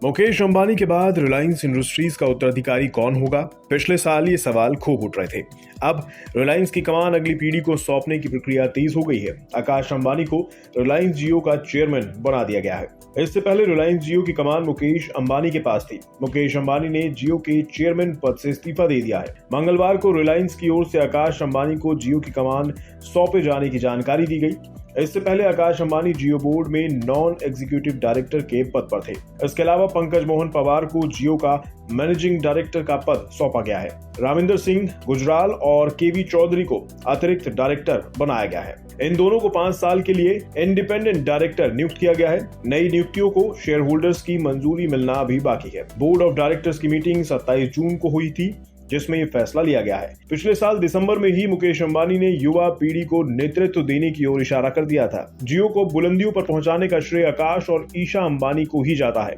मुकेश अंबानी के बाद रिलायंस इंडस्ट्रीज का उत्तराधिकारी कौन होगा? पिछले साल ये सवाल खूब उठ रहे थे। अब रिलायंस की कमान अगली पीढ़ी को सौंपने की प्रक्रिया तेज हो गई है। आकाश अंबानी को रिलायंस जियो का चेयरमैन बना दिया गया है। इससे पहले रिलायंस जियो की कमान मुकेश अंबानी के पास थी। मुकेश अंबानी ने जियो के चेयरमैन पद से इस्तीफा दे दिया है। मंगलवार को रिलायंस की ओर से आकाश अंबानी को जियो की कमान सौंपे जाने की जानकारी दी गई। इससे पहले आकाश अंबानी जियो बोर्ड में नॉन एग्जीक्यूटिव डायरेक्टर के पद पर थे। इसके अलावा पंकज मोहन पवार को जियो का मैनेजिंग डायरेक्टर का पद सौंपा गया है। रामिंदर सिंह गुजराल और केवी चौधरी को अतिरिक्त डायरेक्टर बनाया गया है। इन दोनों को 5 साल के लिए इंडिपेंडेंट डायरेक्टर नियुक्त किया गया है। नई नियुक्तियों को शेयर होल्डर्स की मंजूरी मिलना अभी बाकी है। बोर्ड ऑफ डायरेक्टर्स की मीटिंग 27 जून को हुई थी, जिसमें ये फैसला लिया गया है। पिछले साल दिसंबर में ही मुकेश अंबानी ने युवा पीढ़ी को नेतृत्व देने की ओर इशारा कर दिया था। जियो को बुलंदियों पर पहुंचाने का श्रेय आकाश और ईशा अंबानी को ही जाता है।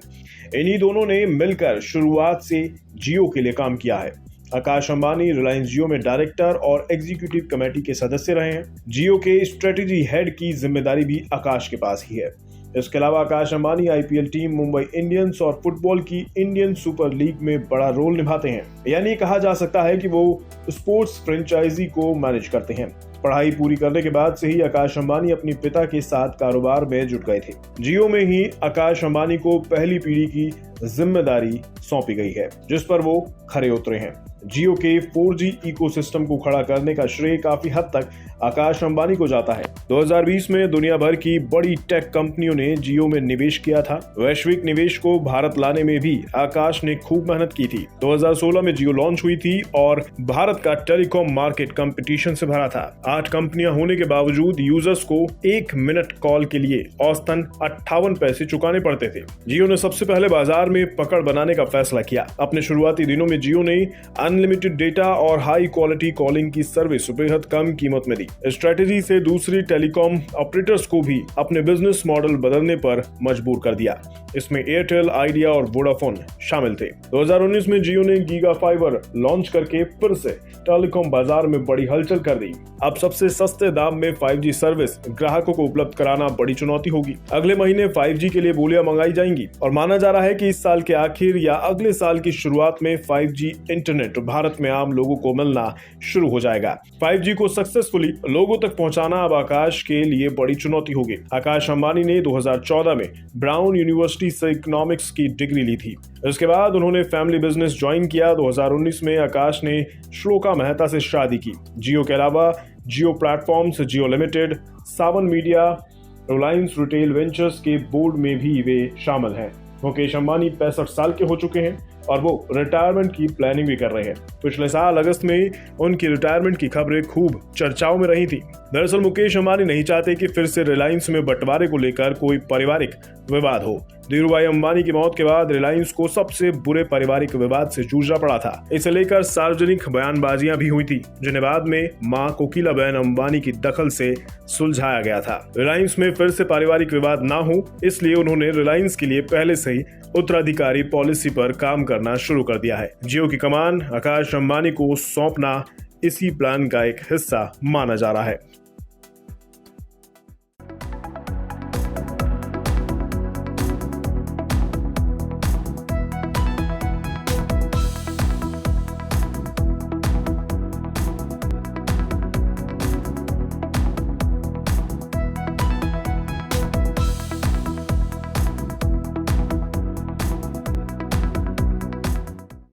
इन्हीं दोनों ने मिलकर शुरुआत से जियो के लिए काम किया है। आकाश अंबानी रिलायंस जियो में डायरेक्टर और एग्जीक्यूटिव कमेटी के सदस्य रहे हैं। जियो के स्ट्रेटेजी हेड की जिम्मेदारी भी आकाश के पास ही है। इसके अलावा Akash Ambani IPL team Mumbai Indians और फुटबॉल की इंडियन सुपर लीग में बड़ा रोल निभाते हैं। यानी कहा जा सकता है कि वो स्पोर्ट्स फ्रेंचाइजी को मैनेज करते हैं। पढ़ाई पूरी करने के बाद से ही आकाश अंबानी अपने पिता के साथ कारोबार में जुट गए थे। जियो में ही आकाश अंबानी को पहली पीढ़ी की जिम्मेदारी सौंपी गई है, जिस पर वो खरे उतरे हैं। जियो के 4G इकोसिस्टम को खड़ा करने का श्रेय काफी हद तक आकाश अंबानी को जाता है। 2020 में दुनिया भर की बड़ी टेक कंपनियों ने जियो में निवेश किया था। वैश्विक निवेश को भारत लाने में भी आकाश ने खूब मेहनत की थी। 2016 में जियो लॉन्च हुई थी और भारत का टेलीकॉम मार्केट कंपटीशन से भरा था। 8 कंपनियां होने के बावजूद यूजर्स को 1 मिनट कॉल के लिए औसतन 58 पैसे चुकाने पड़ते थे। जियो ने सबसे पहले बाजार में पकड़ बनाने का फैसला किया। अपने शुरुआती दिनों में जियो ने अनलिमिटेड डेटा और हाई क्वालिटी कॉलिंग की सर्विस बेहद कम कीमत में दी। स्ट्रेटेजी से दूसरी टेलीकॉम ऑपरेटर्स को भी अपने बिजनेस मॉडल बदलने पर मजबूर कर दिया। इसमें एयरटेल, आइडिया और वोडाफोन शामिल थे। 2019 में जियो ने गीगा फाइबर लॉन्च करके फिर से टेलीकॉम बाजार में बड़ी हलचल कर दी। अब सबसे सस्ते दाम में 5G सर्विस ग्राहकों को उपलब्ध कराना बड़ी चुनौती होगी। अगले महीने 5G के लिए बोलियां मंगाई जाएंगी और माना जा रहा है कि इस साल के आखिर या अगले साल की शुरुआत में 5G इंटरनेट भारत में आम लोगों को मिलना शुरू हो जाएगा। 5G को सक्सेसफुली लोगों तक पहुंचाना अब आकाश के लिए बड़ी चुनौती होगी। आकाश अंबानी ने 2014 में ब्राउन यूनिवर्सिटी से इकोनॉमिक्स की डिग्री ली थी। इसके बाद उन्होंने फैमिली बिजनेस ज्वाइन किया। 2019 में आकाश ने श्लोका मेहता से शादी की। जियो के अलावा जियो प्लेटफॉर्म्स, जियो लिमिटेड, सावन मीडिया, रिलायंस रिटेल वेंचर्स के बोर्ड में भी वे शामिल हैं। मुकेश अंबानी 65 साल के हो चुके हैं और वो रिटायरमेंट की प्लानिंग भी कर रहे हैं। पिछले साल अगस्त में उनकी रिटायरमेंट की खबरें खूब चर्चाओं में रही थी। दरअसल मुकेश अंबानी नहीं चाहते कि फिर से रिलायंस में बंटवारे को लेकर कोई पारिवारिक विवाद हो। धीरूभाई अंबानी की मौत के बाद रिलायंस को सबसे बुरे पारिवारिक विवाद से जूझना पड़ा था। इसे लेकर सार्वजनिक बयानबाजियां भी हुई थी, जिन्हें बाद में मां कोकिलाबेन अंबानी की दखल से सुलझाया गया था। रिलायंस में फिर से पारिवारिक विवाद ना हो, इसलिए उन्होंने रिलायंस के लिए पहले से ही उत्तराधिकारी पॉलिसी पर काम करना शुरू कर दिया है। जियो की कमान आकाश अंबानी को सौंपना इसी प्लान का एक हिस्सा माना जा रहा है।